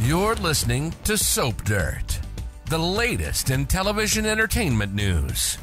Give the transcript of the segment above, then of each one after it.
You're listening to Soap Dirt, the latest in television entertainment news.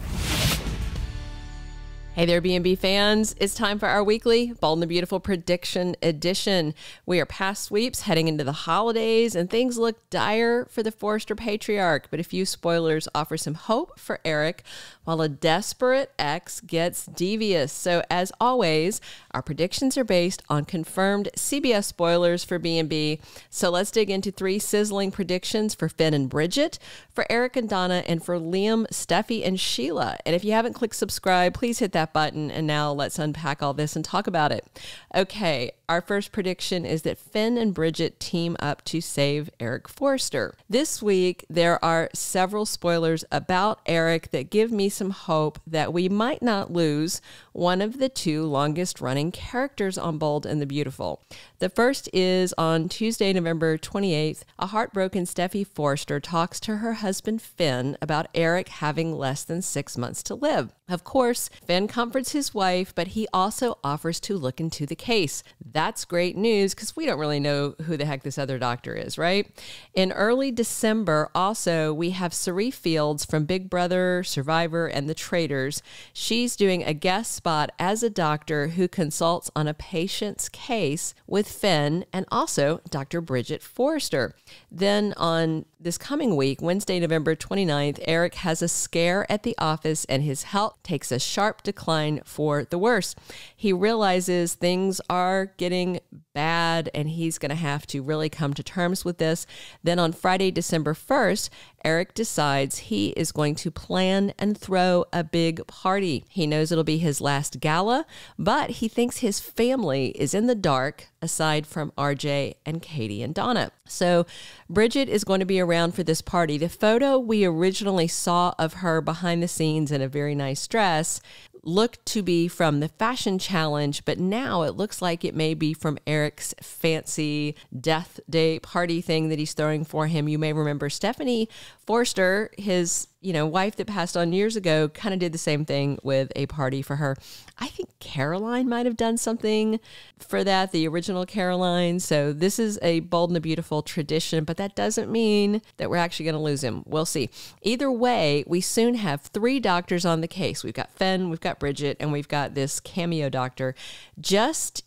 Hey there, B&B fans. It's time for our weekly Bold and the Beautiful Prediction Edition. We are past sweeps, heading into the holidays, and things look dire for the Forrester patriarch. But a few spoilers offer some hope for Eric, while a desperate ex gets devious. So as always, our predictions are based on confirmed CBS spoilers for B&B. So let's dig into 3 sizzling predictions for Finn and Bridget, for Eric and Donna, and for Liam, Steffy, and Sheila. And if you haven't clicked subscribe, please hit that button. And now let's unpack all this and talk about it. Okay, our first prediction is that Finn and Bridget team up to save Eric Forrester. This week, there are several spoilers about Eric that give me some hope that we might not lose one of the 2 longest running characters on Bold and the Beautiful. The first is on Tuesday, November 28th, a heartbroken Steffy Forrester talks to her husband Finn about Eric having less than 6 months to live. Of course, Finn comforts his wife, but he also offers to look into the case. That's great news because we don't really know who the heck this other doctor is, right? In early December, also, we have Cirie Fields from Big Brother, Survivor, and The Traitors. She's doing a guest spot as a doctor who consults on a patient's case with Finn and also Dr. Bridget Forrester. Then on this coming week, Wednesday, November 29th, Eric has a scare at the office and his health takes a sharp decline for the worse. He realizes things are getting bad and he's going to have to really come to terms with this. Then on Friday, December 1st, Eric decides he is going to plan and throw a big party. He knows it'll be his last gala, but he thinks his family is in the dark aside from RJ and Katie and Donna. So Bridget is going to be around for this party. The photo we originally saw of her behind the scenes in a very nice dress looked to be from the fashion challenge, but now it looks like it may be from Eric's fancy death day party thing that he's throwing for him. You may remember Stephanie Forrester, his wife that passed on years ago, kind of did the same thing with a party for her. I think Caroline might have done something for that, the original Caroline. So this is a Bold and the Beautiful tradition, but that doesn't mean that we're actually going to lose him. We'll see. Either way, we soon have 3 doctors on the case. We've got Finn, we've got Bridget, and we've got this cameo doctor. Just,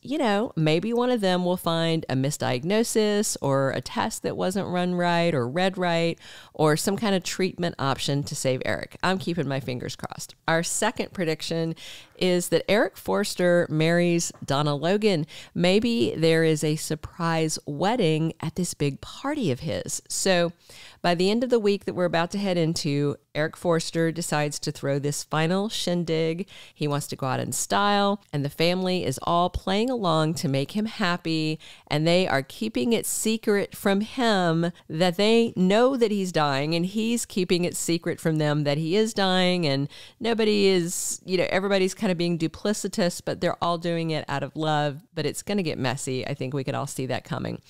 maybe one of them will find a misdiagnosis or a test that wasn't run right or read right or some kind of treatment option to save Eric. I'm keeping my fingers crossed. Our second prediction is that Eric Forrester marries Donna Logan. Maybe there is a surprise wedding at this big party of his. So by the end of the week that we're about to head into, Eric Forrester decides to throw this final shindig. He wants to go out in style, and the family is all playing along to make him happy, and they are keeping it secret from him that they know that he's dying, and he's keeping it secret from them that he is dying, and nobody is, everybody's kind of being duplicitous, but they're all doing it out of love, but it's going to get messy. I think we could all see that coming.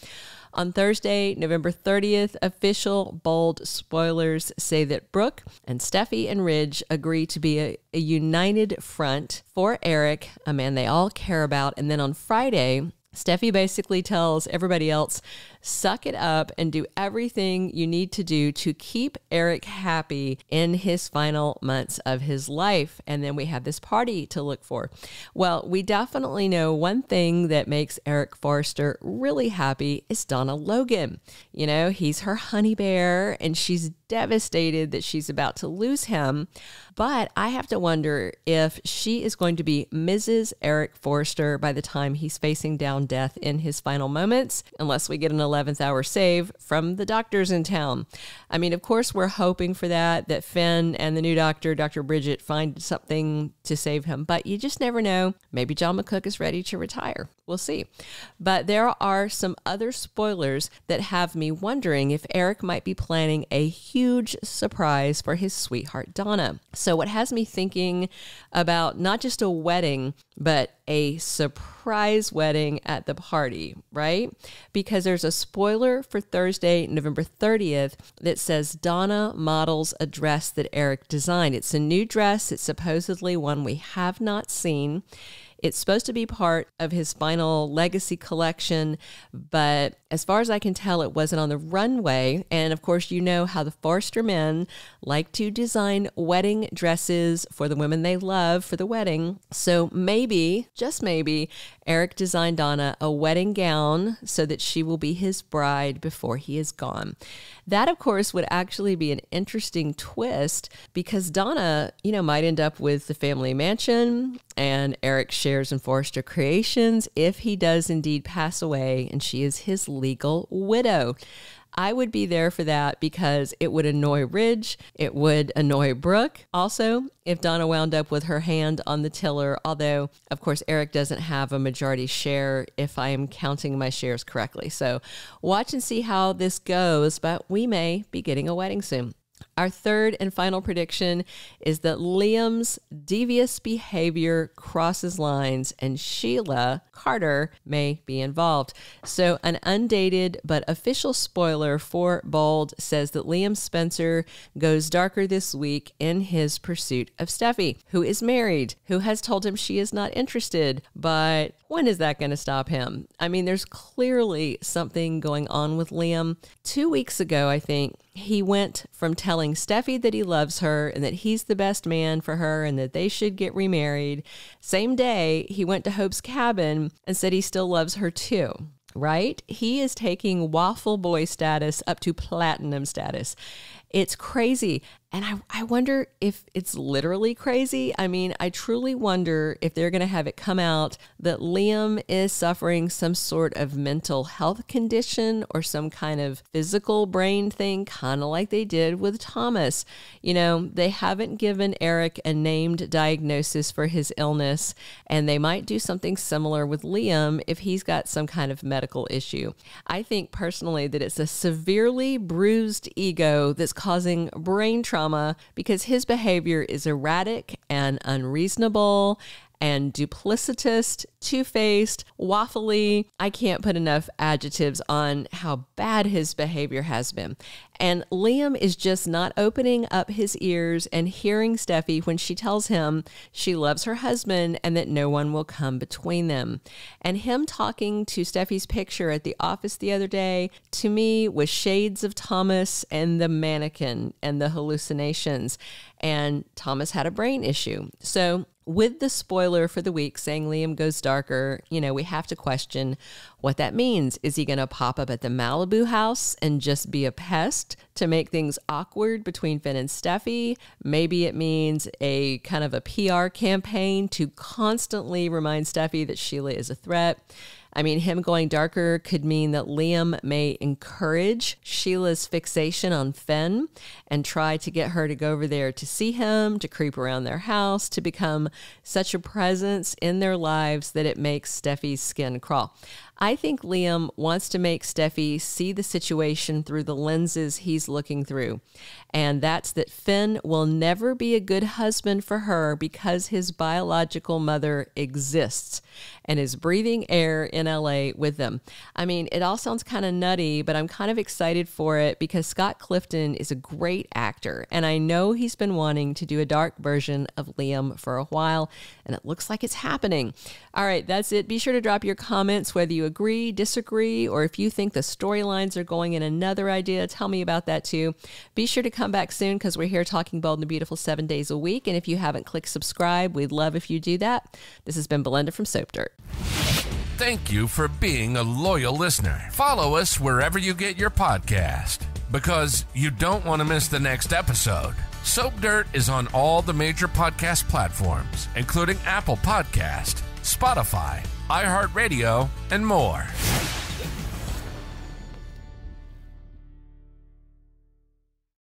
On Thursday, November 30th, official Bold spoilers say that Brooke and Steffy and Ridge agree to be a united front for Eric, a man they all care about. And then on Friday, Steffy basically tells everybody else, suck it up and do everything you need to do to keep Eric happy in his final months of his life. And then we have this party to look for. Well, we definitely know one thing that makes Eric Forrester really happy is Donna Logan. He's her honey bear and she's devastated that she's about to lose him. But I have to wonder if she is going to be Mrs. Eric Forrester by the time he's facing down death in his final moments, unless we get an 11th hour save from the doctors in town. I mean, of course, we're hoping for that Finn and the new doctor, Dr. Bridget, find something to save him. But you just never know. Maybe John McCook is ready to retire. We'll see. But there are some other spoilers that have me wondering if Eric might be planning a huge surprise for his sweetheart, Donna. So what has me thinking about not just a wedding, but a surprise wedding at the party, right? Because there's a spoiler for Thursday, November 30th that says Donna models a dress that Eric designed. It's a new dress. It's supposedly one we have not seen. It's supposed to be part of his final legacy collection, but as far as I can tell, it wasn't on the runway. And of course, you know how the Forrester men like to design wedding dresses for the women they love for the wedding. So maybe, just maybe, Eric designed Donna a wedding gown so that she will be his bride before he is gone. That, of course, would actually be an interesting twist because Donna, might end up with the family mansion and Eric shares in Forrester Creations if he does indeed pass away and she is his legal widow. I would be there for that because it would annoy Ridge. It would annoy Brooke. Also, if Donna wound up with her hand on the tiller, although, of course, Eric doesn't have a majority share if I am counting my shares correctly. So watch and see how this goes, but we may be getting a wedding soon. Our third and final prediction is that Liam's devious behavior crosses lines and Sheila Carter may be involved. So an undated but official spoiler for Bold says that Liam Spencer goes darker this week in his pursuit of Steffy, who is married, who has told him she is not interested. But when is that going to stop him? I mean, there's clearly something going on with Liam. 2 weeks ago, I think, he went from telling Steffy that he loves her and that he's the best man for her and that they should get remarried. Same day, he went to Hope's cabin and said he still loves her too, right? He is taking waffle boy status up to platinum status. It's crazy. And I wonder if it's literally crazy. I mean, I truly wonder if they're going to have it come out that Liam is suffering some sort of mental health condition or some kind of physical brain thing, kind of like they did with Thomas. They haven't given Eric a named diagnosis for his illness, and they might do something similar with Liam if he's got some kind of medical issue. I think personally that it's a severely bruised ego that's causing brain trauma because his behavior is erratic and unreasonable and duplicitous, two-faced, waffly. I can't put enough adjectives on how bad his behavior has been. And Liam is just not opening up his ears and hearing Steffy when she tells him she loves her husband and that no one will come between them. And him talking to Steffy's picture at the office the other day, to me, was shades of Thomas and the mannequin and the hallucinations. And Thomas had a brain issue. So with the spoiler for the week saying Liam goes darker, we have to question what that means. Is he going to pop up at the Malibu house and just be a pest to make things awkward between Finn and Steffy? Maybe it means a kind of a PR campaign to constantly remind Steffy that Sheila is a threat. I mean, him going darker could mean that Liam may encourage Sheila's fixation on Finn and try to get her to go over there to see him, to creep around their house, to become such a presence in their lives that it makes Steffy's skin crawl. I think Liam wants to make Steffy see the situation through the lenses he's looking through. And that's that Finn will never be a good husband for her because his biological mother exists and is breathing air in LA with them. I mean, it all sounds kind of nutty, but I'm kind of excited for it because Scott Clifton is a great actor. And I know he's been wanting to do a dark version of Liam for a while, and it looks like it's happening. All right, that's it. Be sure to drop your comments, whether you agree, disagree, or if you think the storylines are going in another idea, tell me about that too. Be sure to come back soon because we're here talking Bold and Beautiful 7 days a week. And if you haven't clicked subscribe, we'd love if you do that. This has been Belynda from Soap Dirt. Thank you for being a loyal listener. Follow us wherever you get your podcast because you don't want to miss the next episode. Soap Dirt is on all the major podcast platforms, including Apple Podcast, Spotify, iHeartRadio, and more.